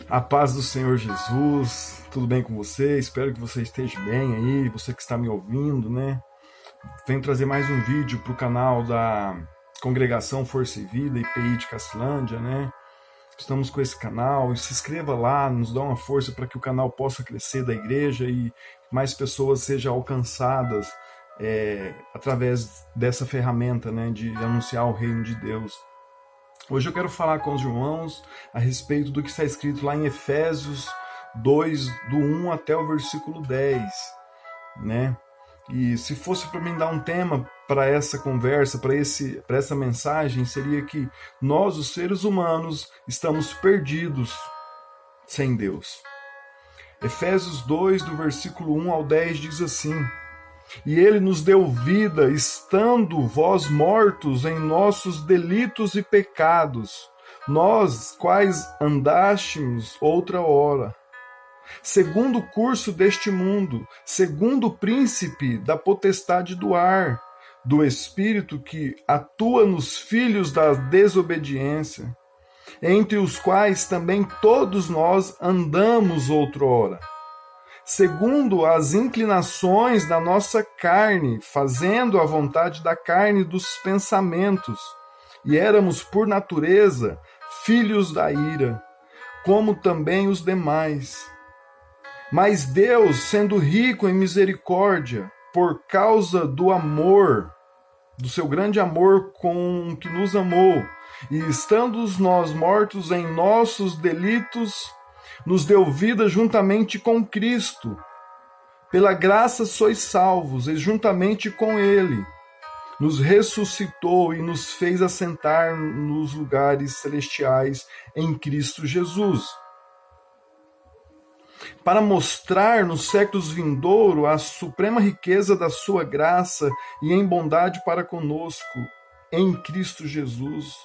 A paz do Senhor Jesus, tudo bem com você? Espero que você esteja bem aí, você que está me ouvindo, né? Venho trazer mais um vídeo para o canal da Congregação Força e Vida, IPI de Cacilândia, né? Estamos com esse canal, se inscreva lá, nos dá uma força para que o canal possa crescer da igreja e mais pessoas sejam alcançadas através dessa ferramenta, né, de anunciar o reino de Deus. Hoje eu quero falar com os irmãos a respeito do que está escrito lá em Efésios 2, do 1 até o versículo 10, né? E se fosse para mim dar um tema para essa conversa, para essa mensagem, seria que nós, os seres humanos, estamos perdidos sem Deus. Efésios 2, do versículo 1 ao 10, diz assim: E ele nos deu vida, estando vós mortos em nossos delitos e pecados, nós quais andástimos outra hora, segundo o curso deste mundo, segundo o príncipe da potestade do ar, do espírito que atua nos filhos da desobediência, entre os quais também todos nós andamos outrora, segundo as inclinações da nossa carne, fazendo a vontade da carne e dos pensamentos, e éramos, por natureza, filhos da ira, como também os demais. Mas Deus, sendo rico em misericórdia, por causa do amor, do seu grande amor com que nos amou, e estando nós mortos em nossos delitos, nos deu vida juntamente com Cristo. Pela graça sois salvos, e juntamente com Ele nos ressuscitou e nos fez assentar nos lugares celestiais em Cristo Jesus, para mostrar nos séculos vindouros a suprema riqueza da sua graça e em bondade para conosco, em Cristo Jesus.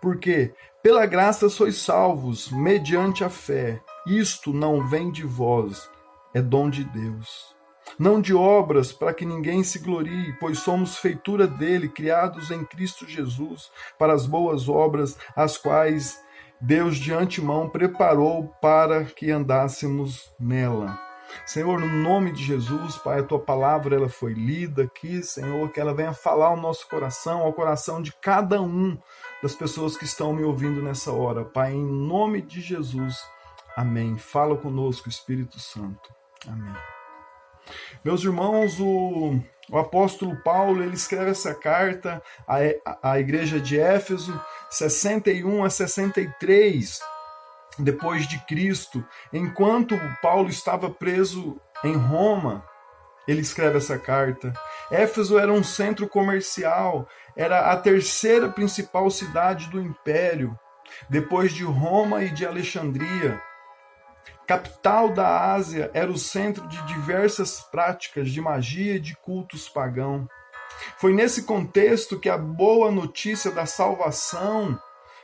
Porque pela graça sois salvos, mediante a fé. Isto não vem de vós, é dom de Deus. Não de obras, para que ninguém se glorie, pois somos feitura dele, criados em Cristo Jesus, para as boas obras, as quais Deus de antemão preparou para que andássemos nela. Senhor, no nome de Jesus, Pai, a Tua palavra ela foi lida aqui, Senhor, que ela venha falar ao nosso coração, ao coração de cada um das pessoas que estão me ouvindo nessa hora. Pai, em nome de Jesus, amém. Fala conosco, Espírito Santo. Amém. Meus irmãos, o apóstolo Paulo, ele escreve essa carta à igreja de Éfeso, 61 a 63 depois de Cristo. Enquanto Paulo estava preso em Roma, ele escreve essa carta. Éfeso era um centro comercial, era a terceira principal cidade do império, depois de Roma e de Alexandria. Capital da Ásia, era o centro de diversas práticas de magia e de cultos pagãos. Foi nesse contexto que a boa notícia da salvação,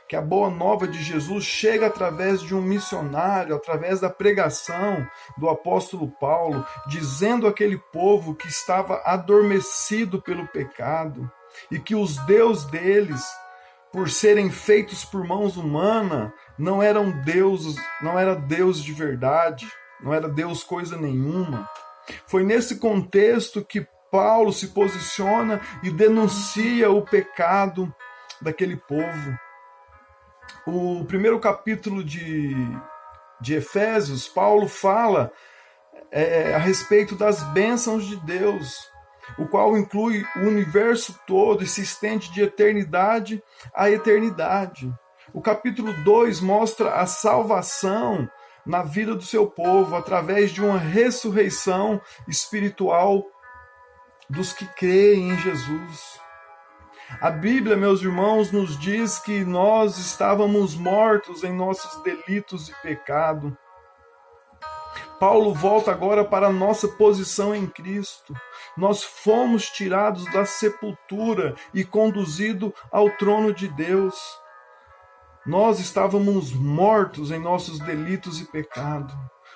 que a boa nova de Jesus chega através de um missionário, através da pregação do apóstolo Paulo, dizendo àquele povo que estava adormecido pelo pecado e que os deuses deles, por serem feitos por mãos humanas, não eram deuses, não era Deus de verdade, não era Deus coisa nenhuma. Foi nesse contexto que Paulo se posiciona e denuncia o pecado daquele povo. O primeiro capítulo de Efésios, Paulo fala a respeito das bênçãos de Deus, o qual inclui o universo todo e se estende de eternidade a eternidade. O capítulo 2 mostra a salvação na vida do seu povo através de uma ressurreição espiritual dos que creem em Jesus. A Bíblia, meus irmãos, nos diz que nós estávamos mortos em nossos delitos e pecado. Paulo volta agora para a nossa posição em Cristo. Nós fomos tirados da sepultura e conduzidos ao trono de Deus. Nós estávamos mortos em nossos delitos e pecado.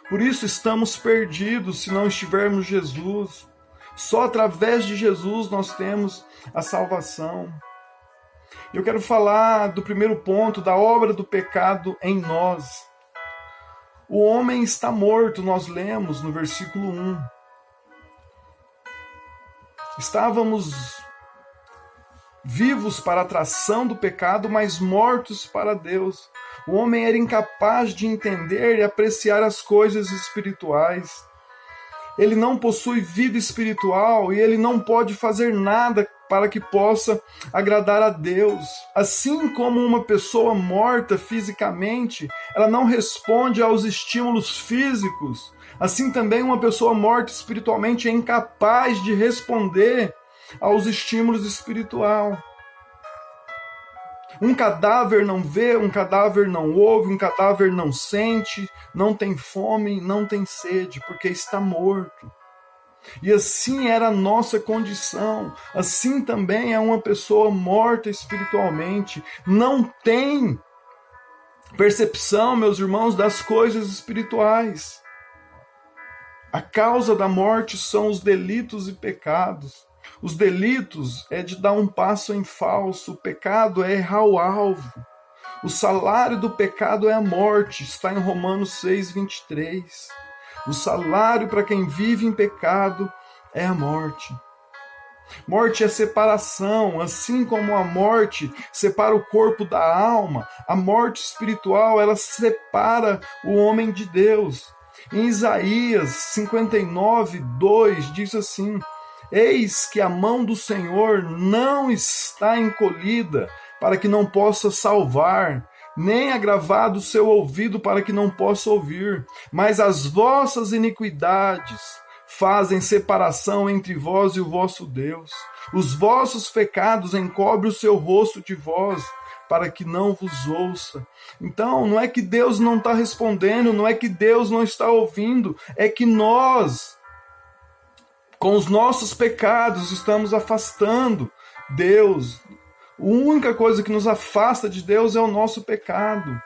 Por isso estamos perdidos se não estivermos Jesus. Só através de Jesus nós temos a salvação. Eu quero falar do primeiro ponto, da obra do pecado em nós. O homem está morto, nós lemos no versículo 1. Estávamos vivos para a atração do pecado, mas mortos para Deus. O homem era incapaz de entender e apreciar as coisas espirituais. Ele não possui vida espiritual e ele não pode fazer nada para que possa agradar a Deus. Assim como uma pessoa morta fisicamente, ela não responde aos estímulos físicos, assim também uma pessoa morta espiritualmente é incapaz de responder aos estímulos espirituais. Um cadáver não vê, um cadáver não ouve, um cadáver não sente, não tem fome, não tem sede, porque está morto. E assim era a nossa condição. Assim também é uma pessoa morta espiritualmente. Não tem percepção, meus irmãos, das coisas espirituais. A causa da morte são os delitos e pecados. Os delitos é de dar um passo em falso, o pecado é errar o alvo. O salário do pecado é a morte, está em Romanos 6:23. O salário para quem vive em pecado é a morte. Morte é separação, assim como a morte separa o corpo da alma, a morte espiritual, ela separa o homem de Deus. Em Isaías 59:2 diz assim: eis que a mão do Senhor não está encolhida para que não possa salvar, nem agravado o seu ouvido para que não possa ouvir, mas as vossas iniquidades fazem separação entre vós e o vosso Deus. Os vossos pecados encobrem o seu rosto de vós, para que não vos ouça. Então, não é que Deus não está respondendo, não é que Deus não está ouvindo, é que nós, com os nossos pecados, estamos afastando Deus. A única coisa que nos afasta de Deus é o nosso pecado.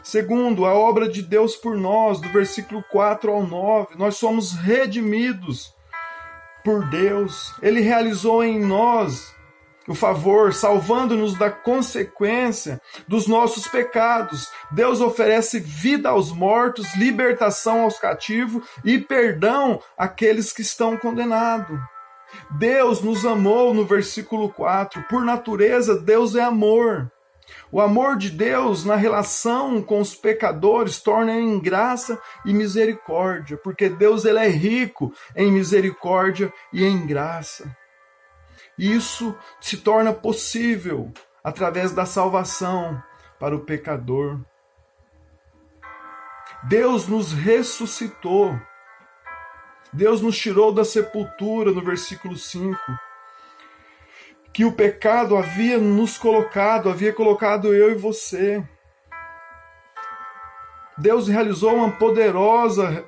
Segundo, a obra de Deus por nós, do versículo 4 ao 9, nós somos redimidos por Deus. Ele realizou em nós o favor, salvando-nos da consequência dos nossos pecados. Deus oferece vida aos mortos, libertação aos cativos e perdão àqueles que estão condenados. Deus nos amou no versículo 4. Por natureza, Deus é amor. O amor de Deus na relação com os pecadores torna em graça e misericórdia, porque Deus ele é rico em misericórdia e em graça. Isso se torna possível através da salvação para o pecador. Deus nos ressuscitou. Deus nos tirou da sepultura, no versículo 5. Que o pecado havia colocado eu e você. Deus realizou uma poderosa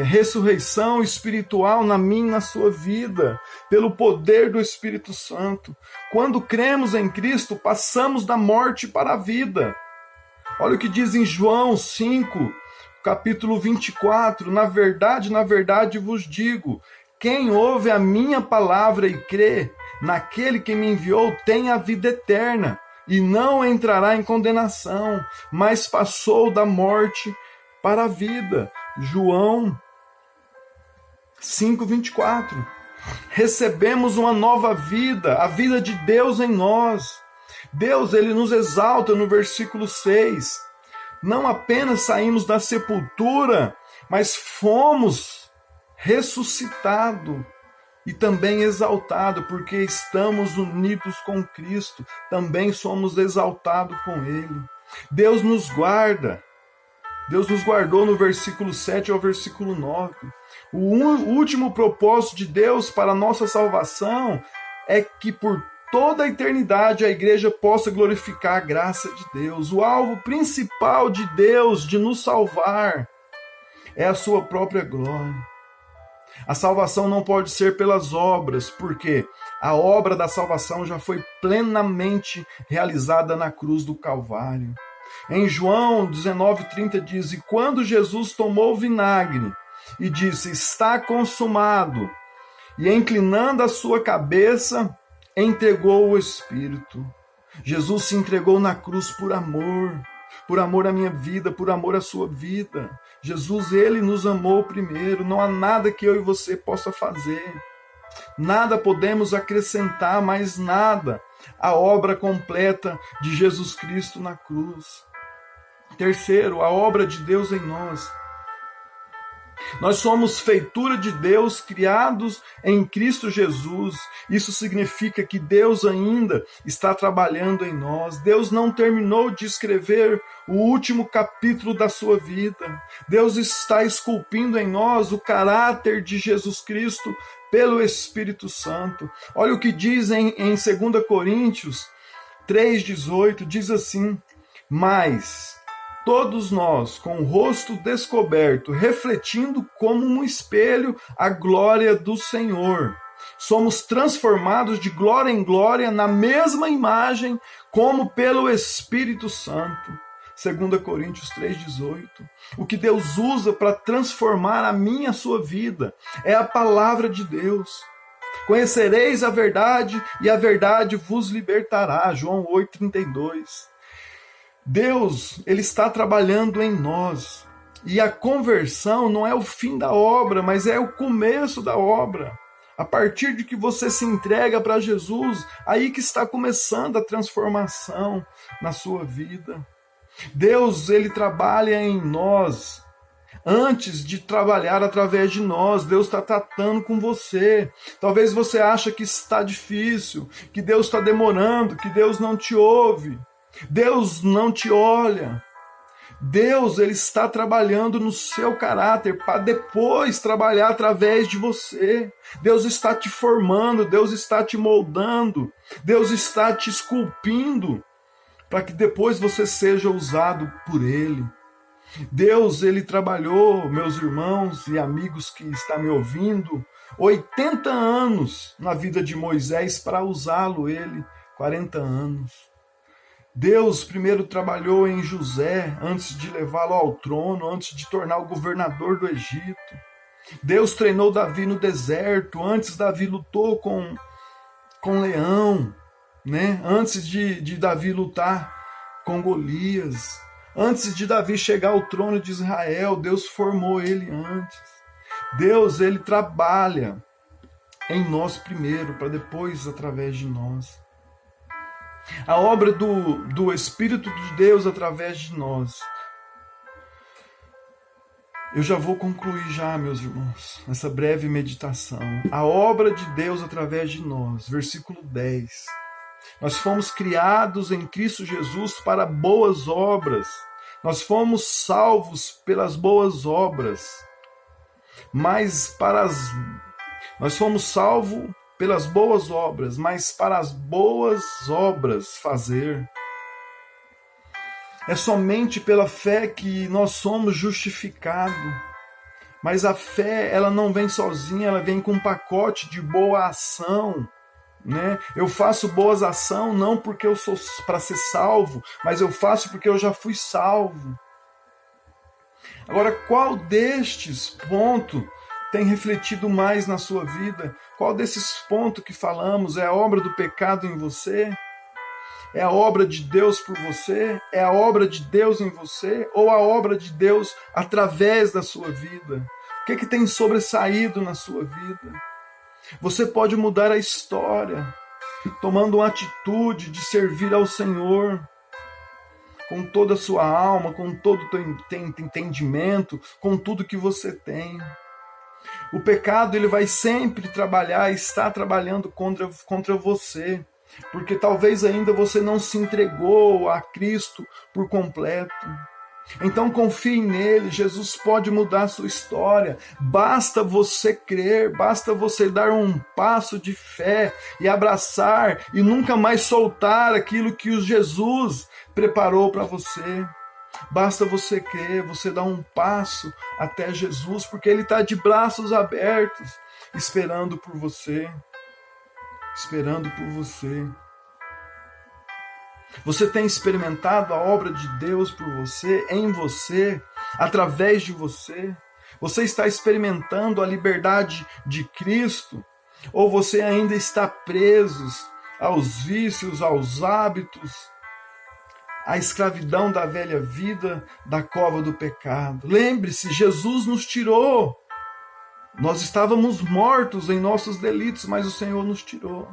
ressurreição espiritual na minha e na sua vida, pelo poder do Espírito Santo. Quando cremos em Cristo, passamos da morte para a vida. Olha o que diz em João 5, capítulo 24. Na verdade vos digo, quem ouve a minha palavra e crê naquele que me enviou tem a vida eterna, e não entrará em condenação, mas passou da morte para a vida. João 5:24. Recebemos uma nova vida, a vida de Deus em nós. Deus, ele nos exalta no versículo 6. Não apenas saímos da sepultura, mas fomos ressuscitados. E também exaltado, porque estamos unidos com Cristo, também somos exaltados com Ele. Deus nos guarda. Deus nos guardou no versículo 7 ao versículo 9. O último propósito de Deus para a nossa salvação é que por toda a eternidade a igreja possa glorificar a graça de Deus. O alvo principal de Deus de nos salvar é a sua própria glória. A salvação não pode ser pelas obras, porque a obra da salvação já foi plenamente realizada na cruz do Calvário. Em João 19:30 diz: e quando Jesus tomou o vinagre e disse, está consumado, e inclinando a sua cabeça, entregou o Espírito. Jesus se entregou na cruz por amor. por amor à minha vida, por amor à sua vida. Jesus, ele nos amou primeiro. Não há nada que eu e você possa fazer. Nada podemos acrescentar, mais nada. A obra completa de Jesus Cristo na cruz. Terceiro, a obra de Deus em nós. Nós somos feitura de Deus, criados em Cristo Jesus. Isso significa que Deus ainda está trabalhando em nós. Deus não terminou de escrever o último capítulo da sua vida. Deus está esculpindo em nós o caráter de Jesus Cristo pelo Espírito Santo. Olha o que diz em 2 Coríntios 3,18, diz assim: mas todos nós, com o rosto descoberto, refletindo como um espelho a glória do Senhor, somos transformados de glória em glória na mesma imagem, como pelo Espírito Santo. 2 Coríntios 3,18. O que Deus usa para transformar a minha e a sua vida é a palavra de Deus. Conhecereis a verdade e a verdade vos libertará. João 8,32. Deus, ele está trabalhando em nós. E a conversão não é o fim da obra, mas é o começo da obra. A partir de que você se entrega para Jesus, aí que está começando a transformação na sua vida. Deus, ele trabalha em nós. Antes de trabalhar através de nós, Deus está tratando com você. Talvez você ache que está difícil, que Deus está demorando, que Deus não te ouve. Deus não te olha. Deus, ele está trabalhando no seu caráter para depois trabalhar através de você. Deus está te formando, Deus está te moldando, Deus está te esculpindo para que depois você seja usado por ele. Deus, ele trabalhou, meus irmãos e amigos que estão me ouvindo, 80 anos na vida de Moisés para usá-lo ele, 40 anos. Deus primeiro trabalhou em José antes de levá-lo ao trono, antes de tornar o governador do Egito. Deus treinou Davi no deserto, antes Davi lutou com leão, né? Antes de Davi lutar com Golias. Antes de Davi chegar ao trono de Israel, Deus formou ele antes. Deus, ele trabalha em nós primeiro, para depois através de nós. A obra do Espírito de Deus através de nós. Eu já vou concluir já, meus irmãos, essa breve meditação. A obra de Deus através de nós. Versículo 10. Nós fomos criados em Cristo Jesus para boas obras. Nós fomos salvos pelas boas obras. Nós fomos salvos pelas boas obras, mas para as boas obras fazer. É somente pela fé que nós somos justificados. Mas a fé, ela não vem sozinha, ela vem com um pacote de boa ação. Né? Eu faço boas ações não porque eu sou para ser salvo, mas eu faço porque eu já fui salvo. Agora, qual destes pontos tem refletido mais na sua vida? Qual desses pontos que falamos é a obra do pecado em você? É a obra de Deus por você? É a obra de Deus em você? Ou a obra de Deus através da sua vida? O que tem sobressaído na sua vida? Você pode mudar a história, tomando uma atitude de servir ao Senhor, com toda a sua alma, com todo o teu entendimento, com tudo que você tem. O pecado, ele vai sempre trabalhar, está trabalhando contra você, porque talvez ainda você não se entregou a Cristo por completo. Então confie nele, Jesus pode mudar a sua história. Basta você crer, basta você dar um passo de fé e abraçar e nunca mais soltar aquilo que o Jesus preparou para você. Basta você crer, você dar um passo até Jesus, porque ele está de braços abertos, esperando por você. Esperando por você. Você tem experimentado a obra de Deus por você, em você, através de você? Você está experimentando a liberdade de Cristo? Ou você ainda está preso aos vícios, aos hábitos, a escravidão da velha vida, da cova do pecado. Lembre-se, Jesus nos tirou. Nós estávamos mortos em nossos delitos, mas o Senhor nos tirou.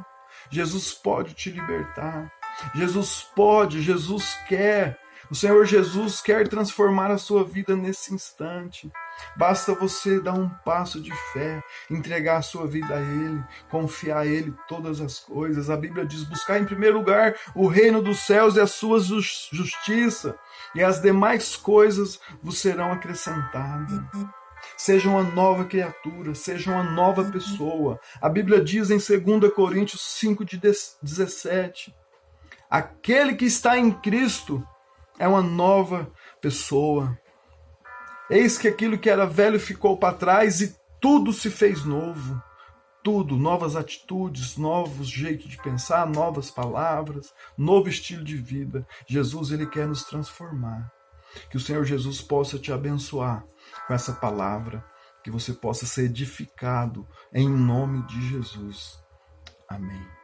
Jesus pode te libertar. Jesus pode, Jesus quer. O Senhor Jesus quer transformar a sua vida nesse instante. Basta você dar um passo de fé, entregar a sua vida a Ele, confiar a Ele todas as coisas. A Bíblia diz: buscar em primeiro lugar o reino dos céus e a sua justiça, e as demais coisas vos serão acrescentadas. Seja uma nova criatura, seja uma nova pessoa. A Bíblia diz em 2 Coríntios 5:17, aquele que está em Cristo é uma nova pessoa. Eis que aquilo que era velho ficou para trás e tudo se fez novo. Tudo, novas atitudes, novos jeitos de pensar, novas palavras, novo estilo de vida. Jesus, Ele quer nos transformar. Que o Senhor Jesus possa te abençoar com essa palavra, que você possa ser edificado em nome de Jesus. Amém.